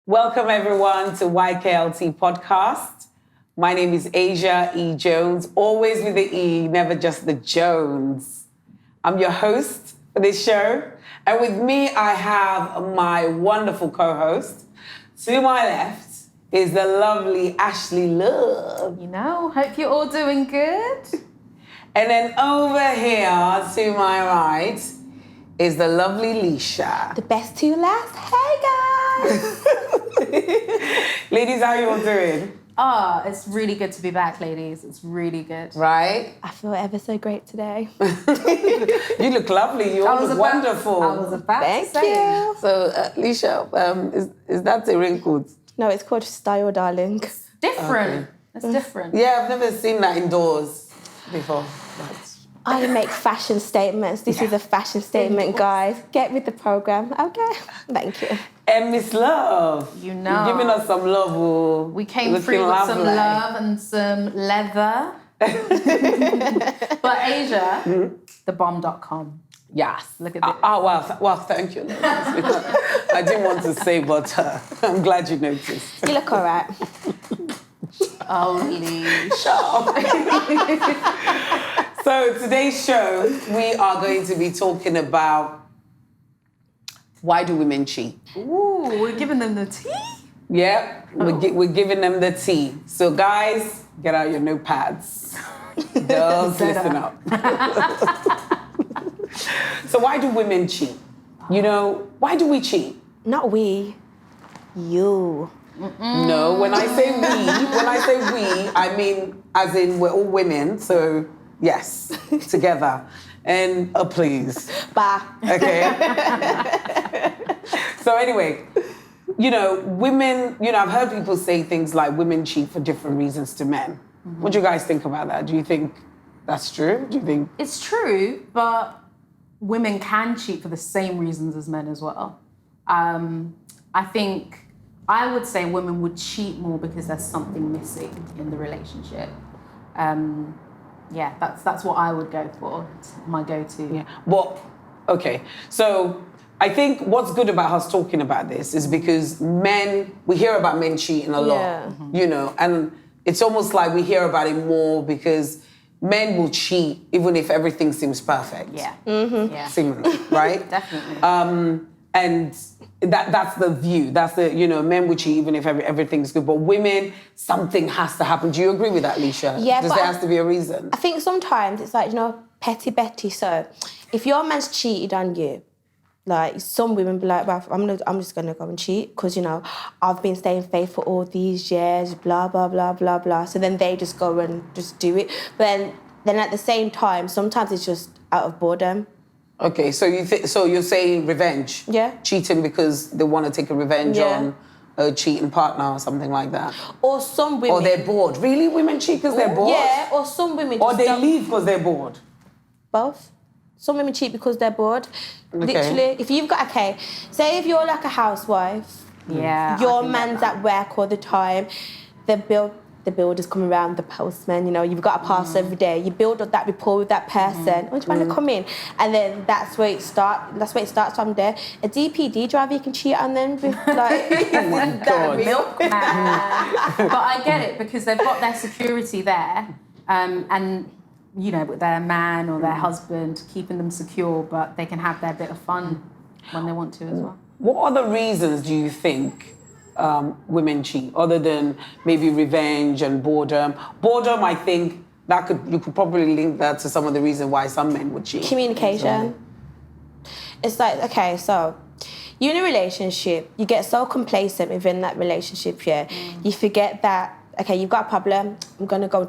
Welcome everyone to Yklt podcast. My name is Asia E. Jones, always with the E, never just the Jones. I'm your host for this show. And with me, I have my wonderful co-host. To my left is the lovely Ashley Love. Hope you're all doing good. And then over here to my right is the lovely Leisha. The best to last. Hey guys! Ladies, how you all doing? Oh, it's really good to be back, ladies. It's really good. Right? I feel ever so great today. You look lovely. You all look wonderful. I was about Thank to say. you. So, Leisha, is that a raincoat? No, it's called style, darling. Different. Okay. It's different. Yeah, I've never seen that indoors before. But... I make fashion statements. This is a fashion statement, guys. Get with the program. Okay. Thank you. And Miss Love. You know. You're giving us some love. Oh. We came Looking through with some lovely. love and some leather. But Asia, thebomb.com. Yes. Look at this. Well, thank you. Love. I didn't want to say, but I'm glad you noticed. You look all right. Holy So today's show, we are going to be talking about why do women cheat? Ooh, we're giving them the tea? Yeah, we're giving them the tea. So guys, get out your notepads. Girls, listen up. So why do women cheat? Why do we cheat? Not we. You. No, when I say we, I mean as in we're all women, so yes, together. And please. Bah. Okay. So anyway, women, I've heard people say things like women cheat for different reasons to men. What do you guys think about that? Do you think that's true? Do you think... It's true, but women can cheat for the same reasons as men as well. I would say women would cheat more because there's something missing in the relationship. That's what I would go for. It's my go-to. Yeah. Well, okay. So I think what's good about us talking about this is because we hear about men cheating a lot, and it's almost like we hear about it more because men will cheat even if everything seems perfect. Yeah. Mm-hmm. Yeah. Seemingly, right? Definitely. And that's the view. That's the, men will cheat even if everything's good. But women, something has to happen. Do you agree with that, Leisha? Yeah, There has to be a reason? I think sometimes it's like, petty Betty. So if your man's cheated on you, like some women be like, well, I'm just gonna go and cheat because I've been staying faithful all these years, blah blah blah blah blah. So then they just go and just do it. But then at the same time, sometimes it's just out of boredom. Okay, so you're saying revenge? Yeah. Cheating because they want to take a revenge on a cheating partner or something like that. Or some women. Or they're bored. Really, women cheat because they're bored? Yeah. Or some women. Or Just they don't... leave because they're bored. Both. Some women cheat because they're bored. Okay. Literally, if you've got, say if you're like a housewife, your man's at work all the time, the builders come around, the postman, you've got to pass every day. You build up that rapport with that person. Oh, do you want to come in? And then that's where it starts from there. A DPD driver, you can cheat on them with like Oh my God. Milkman. But I get it because they've got their security there, and with their man or their husband keeping them secure, but they can have their bit of fun when they want to as well. What other reasons do you think women cheat, other than maybe revenge and boredom? Boredom, I think you could probably link that to some of the reasons why some men would cheat. Communication. It's like, okay, so you're in a relationship, you get so complacent within that relationship, you forget that, okay, you've got a problem, I'm gonna go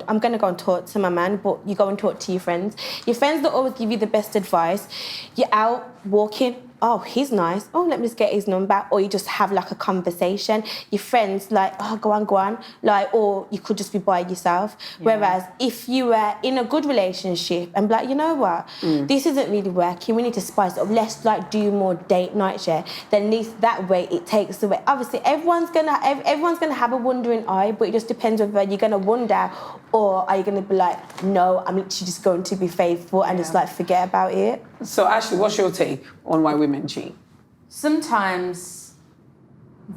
and talk to my man, but you go and talk to your friends. Your friends don't always give you the best advice. You're out walking, oh, he's nice. Oh, let me just get his number. Or you just have like a conversation. Your friends like, oh, go on. Like, or you could just be by yourself. Yeah. Whereas if you were in a good relationship and be like, you know what, this isn't really working. We need to spice it up. Let's like do more date nights, then at least that way it takes away. Obviously, everyone's gonna have a wondering eye, but it just depends whether you're gonna wonder or are you gonna be like, no, I'm literally just going to be faithful and just like forget about it. So Ashley, what's your take on why women cheat? Sometimes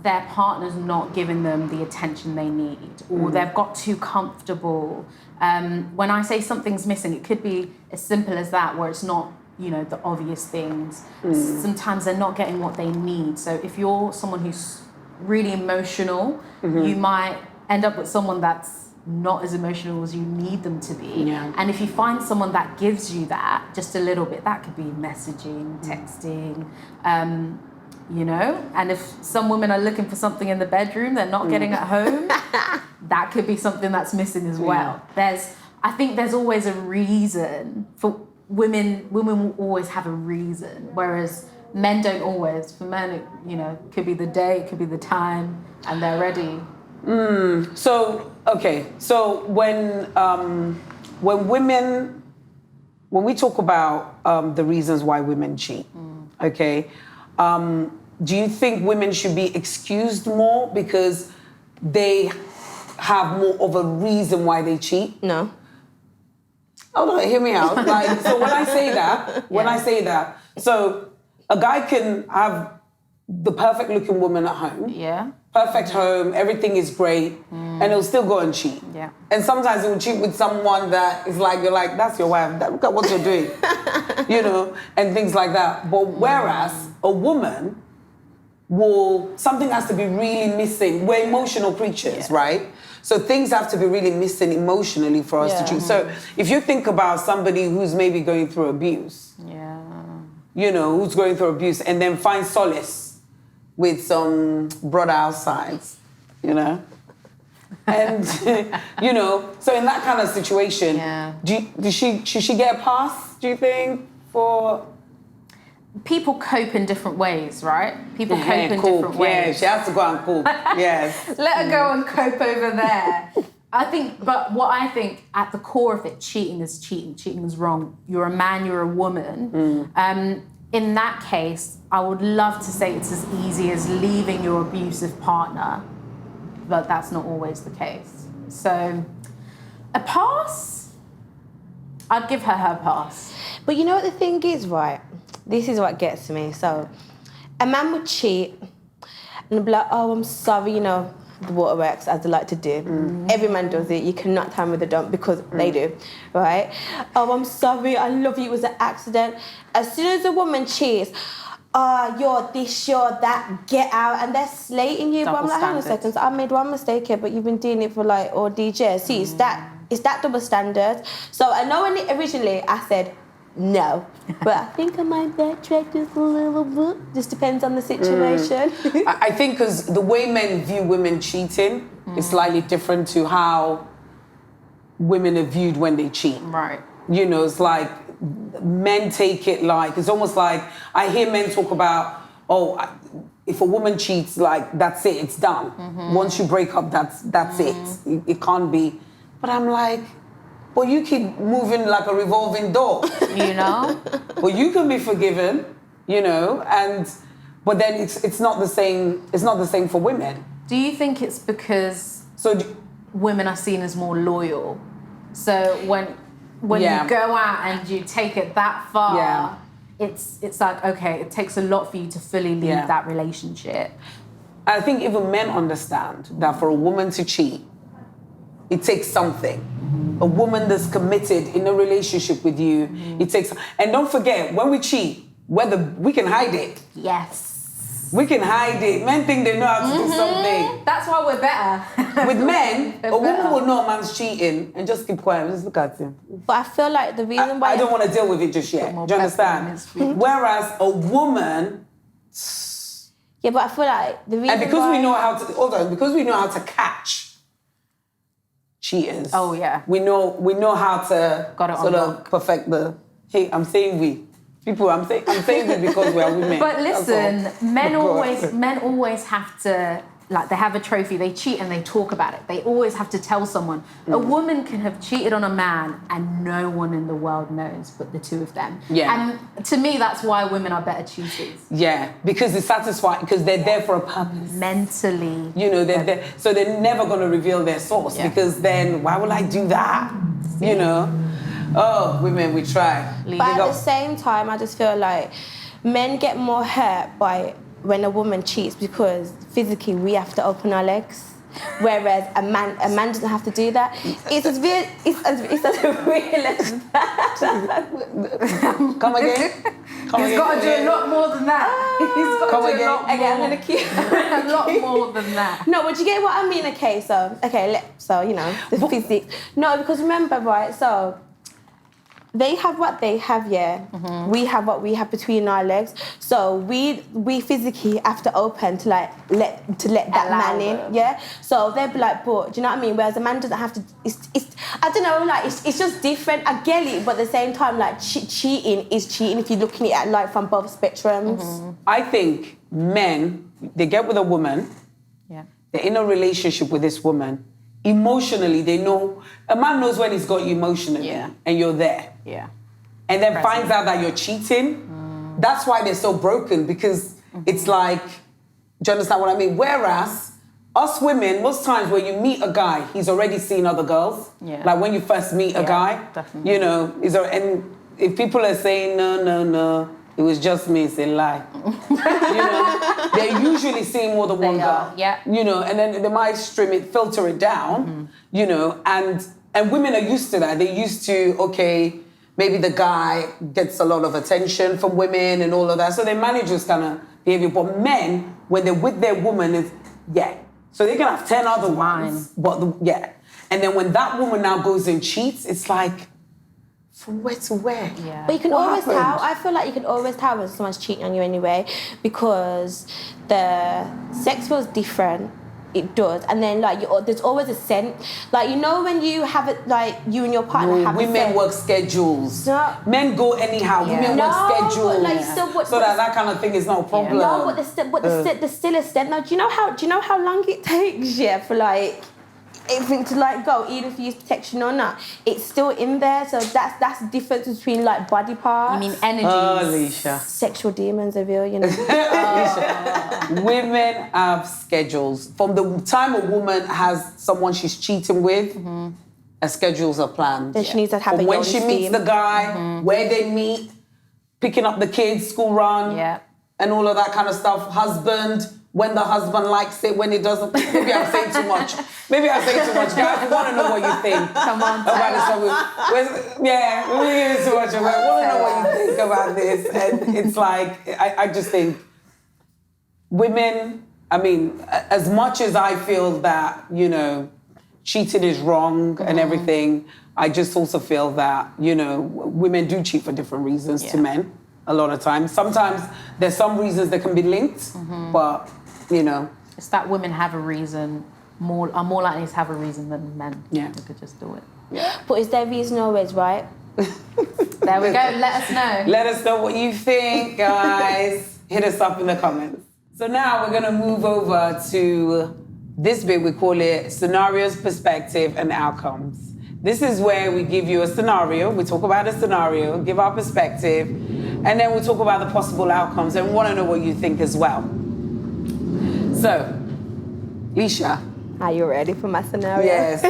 their partner's not giving them the attention they need, or they've got too comfortable. When I say something's missing, it could be as simple as that, where it's not, the obvious things. Sometimes they're not getting what they need. So if you're someone who's really emotional, you might end up with someone that's not as emotional as you need them to be. Yeah. And if you find someone that gives you that, just a little bit, that could be messaging, texting, and if some women are looking for something in the bedroom they're not getting at home, that could be something that's missing as well. I think there's always a reason for women will always have a reason, whereas men don't always. For men, it could be the day, it could be the time, and they're ready. So when we talk about the reasons why women cheat, do you think women should be excused more because they have more of a reason why they cheat? No. Oh no, hear me out. So when I say that, so a guy can have the perfect looking woman at home. Yeah. Perfect home, everything is great, and he'll still go and cheat. Yeah. And sometimes he'll cheat with someone that is like, you're like, that's your wife, look at what you're doing, and things like that. But whereas a woman something has to be really missing. We're emotional creatures, right? So things have to be really missing emotionally for us to cheat. So if you think about somebody who's maybe going through abuse, who's going through abuse, and then find solace with some brother outside, and so in that kind of situation, should she get a pass, do you think, for? People cope in different ways, right? People cope in different ways. Yeah, she has to go and cope. Yes. Let her go and cope over there. But I think at the core of it, cheating is cheating. Cheating is wrong. You're a man, you're a woman. In that case, I would love to say it's as easy as leaving your abusive partner, but that's not always the case. So, a pass? I'd give her pass. But you know what the thing is, right? This is what gets me. So, a man would cheat and be like, oh, I'm sorry, the waterworks, as they like to do. Every man does it. You cannot tell me they don't, because they do, right? Oh, I'm sorry, I love you, it was an accident. As soon as a woman cheats, oh, you're this, you're that, get out, and they're slating you. But I'm like, hang on a second, so I made one mistake here, but you've been doing it for DJ. See, it's that double standard. So I know originally I said, no, but I think I might backtrack just a little bit. Just depends on the situation. I think because the way men view women cheating is slightly different to how women are viewed when they cheat. Right. It's like men take it like, it's almost like I hear men talk about, if a woman cheats, like that's it, it's done. Once you break up, that's it. It can't be. But I'm like, well, you keep moving like a revolving door. Well, you can be forgiven, but then it's not the same. It's not the same for women. Do you think it's because women are seen as more loyal? So when you go out and you take it that far, it's like, okay, it takes a lot for you to fully leave that relationship. I think even men understand that for a woman to cheat, it takes something. A woman that's committed in a relationship with you, it takes... And don't forget, when we cheat, we can hide it. Yes. We can hide it. Men think they know how to do something. That's why we're better. With men, a woman will know a man's cheating and just keep quiet, just look at him. But I feel like the reason why... I don't want to deal with it just yet. Do you understand? Whereas a woman... Yeah, but I feel like the reason and because we know how to... Hold on. Because we know how to catch cheaters. Oh, yeah. We know how to sort of perfect the... Hey, I'm saying we. People, I'm saying we because we are women. But listen, men always have to, like, they have a trophy, they cheat and they talk about it. They always have to tell someone. A woman can have cheated on a man and no one in the world knows but the two of them. Yeah. And to me, that's why women are better cheaters. Yeah, because it's satisfying, because they're there for a purpose. Mentally. They're there. So they're never going to reveal their source because then why will I do that? Oh, women, we try. But at the same time, I just feel like men get more hurt by when a woman cheats because physically we have to open our legs. Whereas a man doesn't have to do that. It's as real as that. Come again? He's got to do a lot more than that. He's got to do a lot more. Okay, I'm gonna keep a lot more than that. No, but you get what I mean? Okay, so you know, the physics. No, because remember, right, so they have what they have, yeah. We have what we have between our legs. So we physically have to open to let that man in, yeah. So they'd be like, but do you know what I mean? Whereas a man doesn't have to. It's I don't know, like it's just different. I get it, but at the same time, like cheating is cheating if you're looking at it like from both spectrums. I think men, they get with a woman. Yeah. They're in a relationship with this woman. Emotionally, they know. A man knows when he's got you emotionally, and you're there. Yeah. And then finds out that you're cheating. That's why they're so broken, because it's like, do you understand what I mean? Whereas us women, most times when you meet a guy, he's already seen other girls. Yeah. Like when you first meet a guy, definitely. you know, and if people are saying no, it was just me, it's a lie. You know, they're usually seeing more than one girl. Yeah. You know, and then they might filter it down, you know, and women are used to that. They're used to, okay, maybe the guy gets a lot of attention from women and all of that. So they manage this kind of behavior. But men, when they're with their woman, it's, So they can have 10 other ones. But and then when that woman now goes and cheats, it's like, from where to where? Yeah. But you can always tell. I feel like you can always tell when someone's cheating on you anyway, because the sex feels different. It does, and then like there's always a scent. Like you know when you have it, like you and your partner have a scent. Women work schedules. No. Men go anyhow. Women work schedules. But like so that kind of thing is not a problem. No, but there's still a scent. Now, do you know how long it takes? Yeah, for like everything to like go, even if you use protection or not, it's still in there. So that's the difference between like body parts. You mean energy? Alicia. Sexual demons are real, you know. Women have schedules. From the time a woman has someone she's cheating with, her schedules are planned. Then she needs to have From when she meets the guy, where they meet, picking up the kids, school run, and all of that kind of stuff. Husband, when the husband likes it, when it doesn't. Maybe I'm saying too much. Guys. We want to know what you think. Come on, about this. We give it too much. We want to know what you think about this. And it's like, I just think women, I mean, as much as I feel that, you know, cheating is wrong and everything, I just also feel that, you know, women do cheat for different reasons to men a lot of times. Sometimes there's some reasons that can be linked, but, you know. It's that women have a reason, are more likely to have a reason than men. Yeah. They could just do it. Yeah. But is there reason always, right? There we go. Let us know. Let us know what you think, guys. Hit us up in the comments. So now we're going to move over to this bit. We call it scenarios, perspective, and outcomes. This is where we give you a scenario. We talk about a scenario, give our perspective, and then we talk about the possible outcomes, and we want to know what you think as well. So, Isha. Are you ready for my scenario? Yes.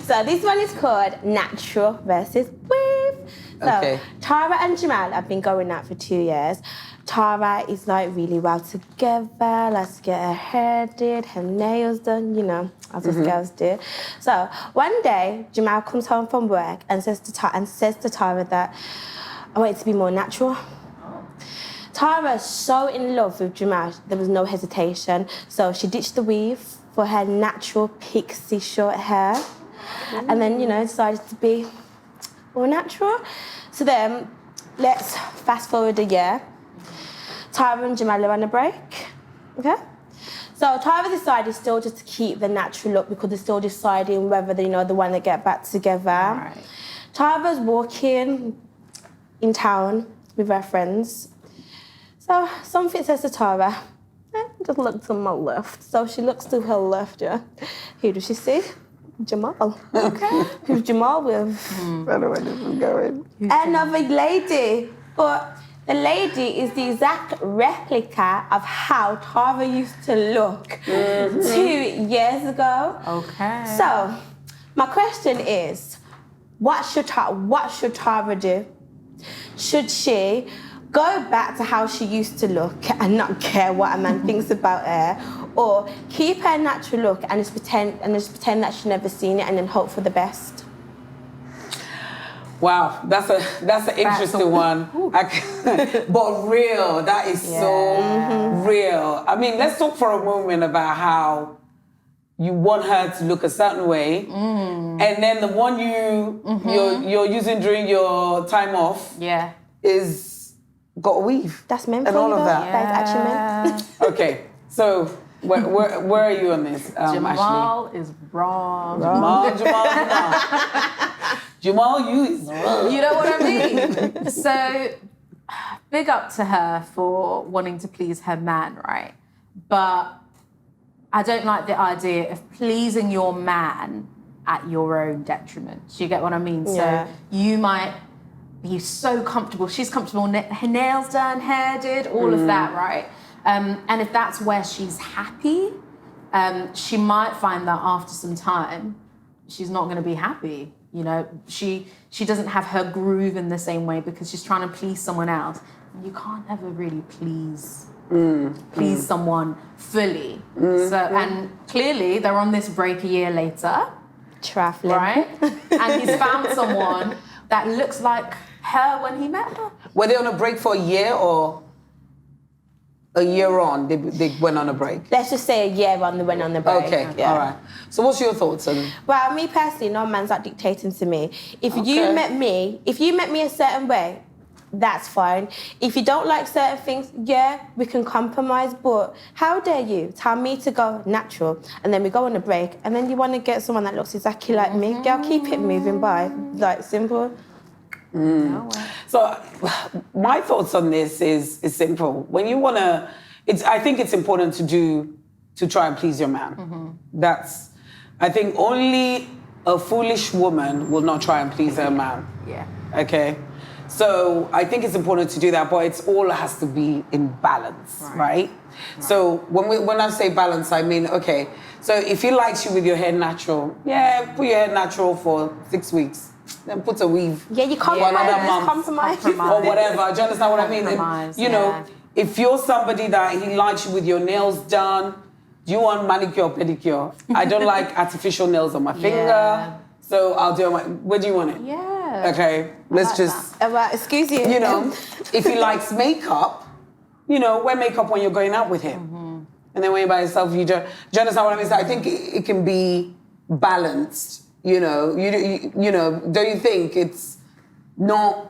So this one is called natural versus wave. So Tara and Jamal have been going out for 2 years. Tara is like really well together, likes to get her hair did, her nails done, you know, as us girls do. So one day, Jamal comes home from work and says to Tara that I want it to be more natural. Tara is so in love with Jamal, there was no hesitation. So she ditched the weave for her natural pixie short hair. And then, you know, decided to be more natural. So then, let's fast forward a year. Tara and Jamal are on a break, okay? So Tara decided still just to keep the natural look because they're still deciding whether they, you know, they want to get back together. Right. Tara's walking in town with her friends. So something says to Tara, just look to my left. So she looks to her left, yeah. Who does she see? Jamal. Okay. Who's Jamal with? I don't know where this is going. Another lady. But the lady is the exact replica of how Tara used to look 2 years ago. Okay. So, my question is, what should Tara do? Should she go back to how she used to look and not care what a man thinks about her, or keep her natural look and just pretend that she's never seen it and then hope for the best. Wow, that's an interesting one. But real, that is so real. I mean, let's talk for a moment about how you want her to look a certain way, and then the one you're using during your time off is got a weave. That's meant and for all you, of though. that. That's actually meant. Okay, so where are you on this, Jamal Ashley? is wrong. Jamal, you is wrong. You know what I mean? So, big up to her for wanting to please her man, right? But I don't like the idea of pleasing your man at your own detriment. Do you get what I mean? Yeah. So you might be so comfortable. She's comfortable, her nails done, hair did, all of that, right? And if that's where she's happy, she might find that after some time, she's not going to be happy. You know, she doesn't have her groove in the same way because she's trying to please someone else. And you can't ever really please someone fully. So, and clearly they're on this break a year later, Traveling. right? And he's found someone that looks like her when he met her. Were they on a break for a year or a year on? They went on a break. Let's just say a year on, they went on the break. Okay, all right. So what's your thoughts on? Well, me personally, no man's not dictating to me. If you met me a certain way, that's fine. If you don't like certain things, we can compromise, but how dare you tell me to go natural and then we go on a break and then you want to get someone that looks exactly like me? Girl, keep it moving by. Like, simple. No way. So my thoughts on this is simple. When you want to, I think it's important to try and please your man. I think only a foolish woman will not try and please her man. Yeah. Okay? So I think it's important to do that, but it's all has to be in balance, right? So when I say balance, I mean, okay, so if he likes you with your hair natural, put your hair natural for 6 weeks. Then put a weave. Yeah, you compromise. For another month. Compromise. Or whatever. Do you understand what I mean? Compromise, You know, if you're somebody that he likes you with your nails done, do you want manicure or pedicure? I don't like artificial nails on my finger, so I'll do it. Where do you want it? Yeah. Okay, let's just. Well, excuse you. You know, if he likes makeup, you know, wear makeup when you're going out with him, and then when you're by yourself, do you understand what I mean? So I think it can be balanced. You know, you know, don't you think it's not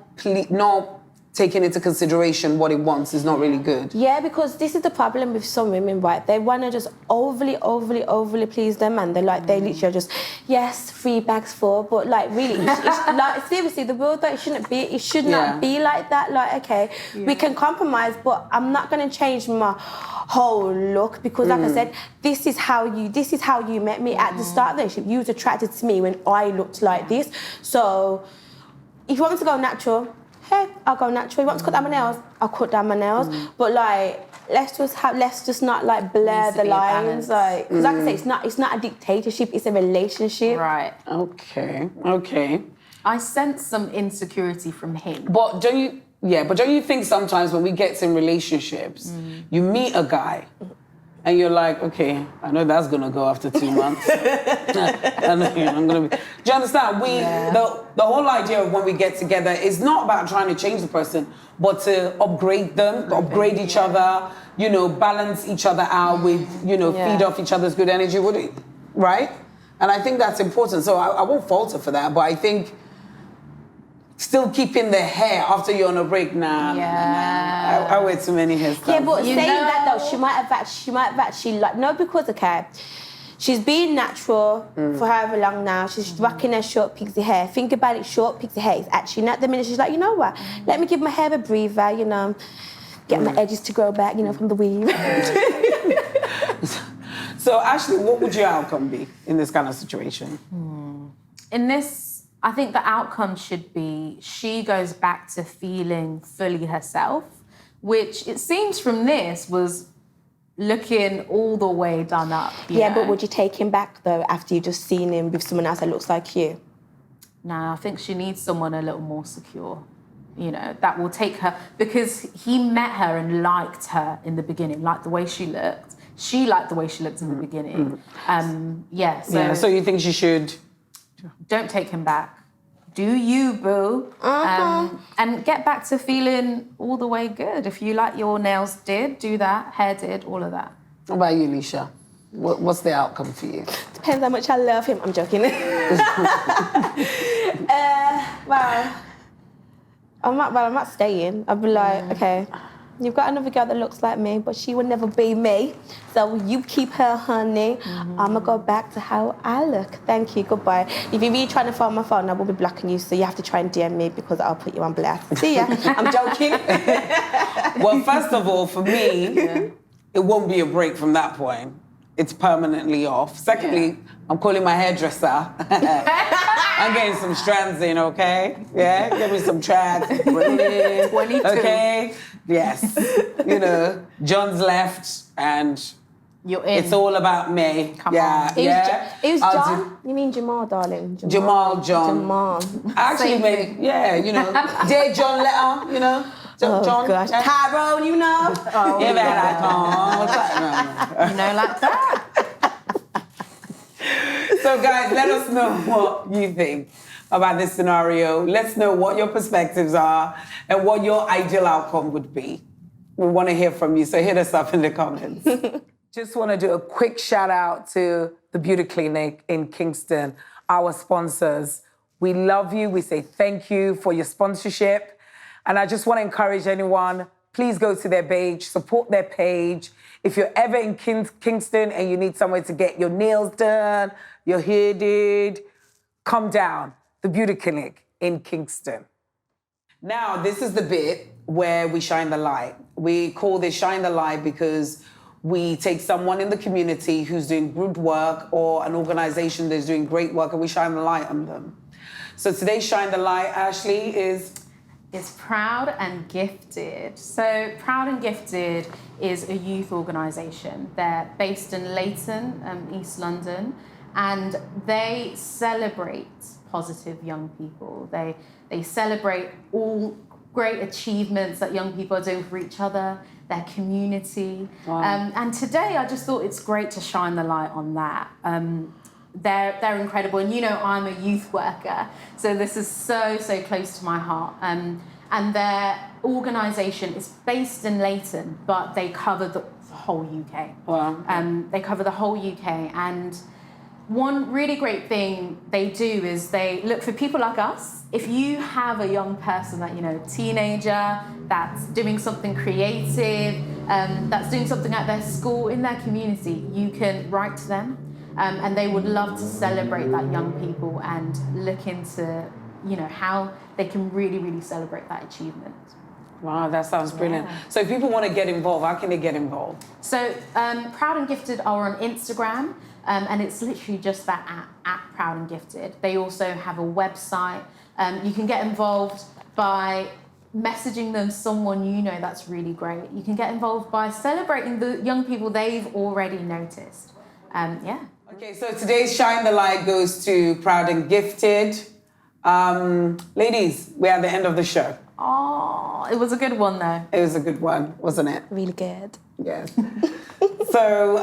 taking into consideration what he wants is not really good? Yeah, because this is the problem with some women, right? They want to just overly please their man. They're like, they literally just, yes, 3 bags full, but like really, it's like seriously, the world that it should not be like that. Like, okay, we can compromise, but I'm not going to change my whole look because, like I said, this is how you met me at the start of the relationship. You was attracted to me when I looked like this. So if you want me to go natural, hey, I'll go natural. You want to cut down my nails? I'll cut down my nails. But like, let's just not like blur the lines. Like, because like I say, it's not a dictatorship. It's a relationship. Right. Okay. I sense some insecurity from him. But don't you think sometimes when we get in relationships, you meet a guy and you're like, okay, I know that's gonna go after 2 months. I know, I'm gonna be. Do you understand? The whole idea of when we get together is not about trying to change the person, but to upgrade them, upgrade each other, you know, balance each other out with, you know, feed off each other's good energy, right? And I think that's important. So I won't falter for that, but I think still keeping the hair after you're on a break, nah. I wear too many hairstyles. Yeah, but saying that though, she might have actually like, no, because okay, she's been natural for however long now. She's rocking her short pixie hair. Think about it, short pixie hair is actually not the minute. She's like, you know what? Let me give my hair a breather, you know, get my edges to grow back, you know, from the weave. So Ashley, what would your outcome be in this kind of situation? In this, I think the outcome should be she goes back to feeling fully herself, which it seems from this was looking all the way done up. Yeah, but would you take him back though after you just seen him with someone else that looks like you? Nah, I think she needs someone a little more secure. that will take her, because he met her and liked her in the beginning, liked the way she looked. She liked the way she looked in the beginning. So you think she should? Don't take him back. Do you, boo? And get back to feeling all the way good. If you like your nails did, do that. Hair did, all of that. What about you, Lisha? What's the outcome for you? Depends how much I love him. I'm joking. Well, I'm not staying. I'll be like, okay, you've got another girl that looks like me, but she will never be me. So you keep her, honey. I'm going to go back to how I look. Thank you, goodbye. If you're really trying to phone my phone, I will be blocking you, so you have to try and DM me because I'll put you on blast. See ya. I'm joking. Well, first of all, for me, it won't be a break from that point. It's permanently off. Secondly, I'm calling my hairdresser. I'm getting some strands in, okay? Yeah, give me some strands. 22. Okay? Yes. John's left and you're in. It's all about me. Come on. It was John? You mean Jamal, darling? Jamal John. Jamal. Actually, dear John letter, John. Gosh. Tyrone, Oh, yeah, like that. So, guys, let us know what you think about this scenario. Let's know what your perspectives are and what your ideal outcome would be. We want to hear from you, so hit us up in the comments. Just want to do a quick shout out to the Beauty Clinic in Kingston, our sponsors. We love you. We say thank you for your sponsorship. And I just want to encourage anyone, please go to their page, support their page. If you're ever in Kingston and you need somewhere to get your nails done, your hair did, come down. The Beauty Clinic in Kingston. Now, this is the bit where we shine the light. We call this Shine the Light because we take someone in the community who's doing good work or an organization that's doing great work and we shine the light on them. So today's Shine the Light, Ashley, is Proud and Gifted. So Proud and Gifted is a youth organisation. They're based in Leighton, East London, and they celebrate positive young people. They celebrate all great achievements that young people are doing for each other, their community. Wow. And today I just thought it's great to shine the light on that. They're incredible, and I'm a youth worker, so this is so close to my heart. And their organisation is based in Leighton, but they cover the whole UK. Wow. They cover the whole UK, and one really great thing they do is they look for people like us. If you have a young person that, teenager, that's doing something creative, that's doing something at their school, in their community, you can write to them. And they would love to celebrate that young people and look into, how they can really celebrate that achievement. Wow, that sounds brilliant. So if people want to get involved, how can they get involved? So Proud and Gifted are on Instagram, and it's literally just that at Proud and Gifted. They also have a website. You can get involved by messaging them someone that's really great. You can get involved by celebrating the young people they've already noticed. Okay, so today's Shine the Light goes to Proud and Gifted. Ladies, we're at the end of the show. Oh, it was a good one though. It was a good one, wasn't it? Really good. Yes. So,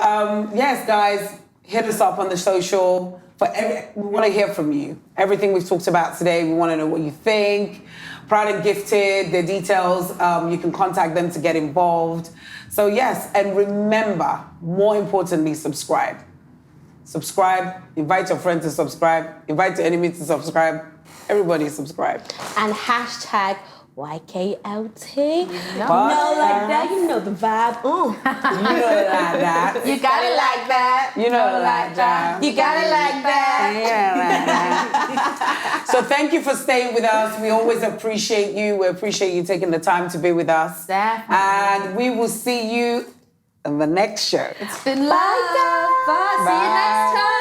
yes, guys, hit us up on the social. We want to hear from you. Everything we've talked about today, we want to know what you think. Proud and Gifted, their details, you can contact them to get involved. So yes, and remember, more importantly, subscribe. Subscribe, invite your friends to subscribe, invite your enemy to subscribe. Everybody subscribe. And hashtag YKLT. Like that. You know the vibe. You know it like that. You got it like that. You know it like that. You got it like that. Yeah, like that. So thank you for staying with us. We always appreciate you. We appreciate you taking the time to be with us. Definitely. And we will see you in the next show. It's been love. Bye. See you next time.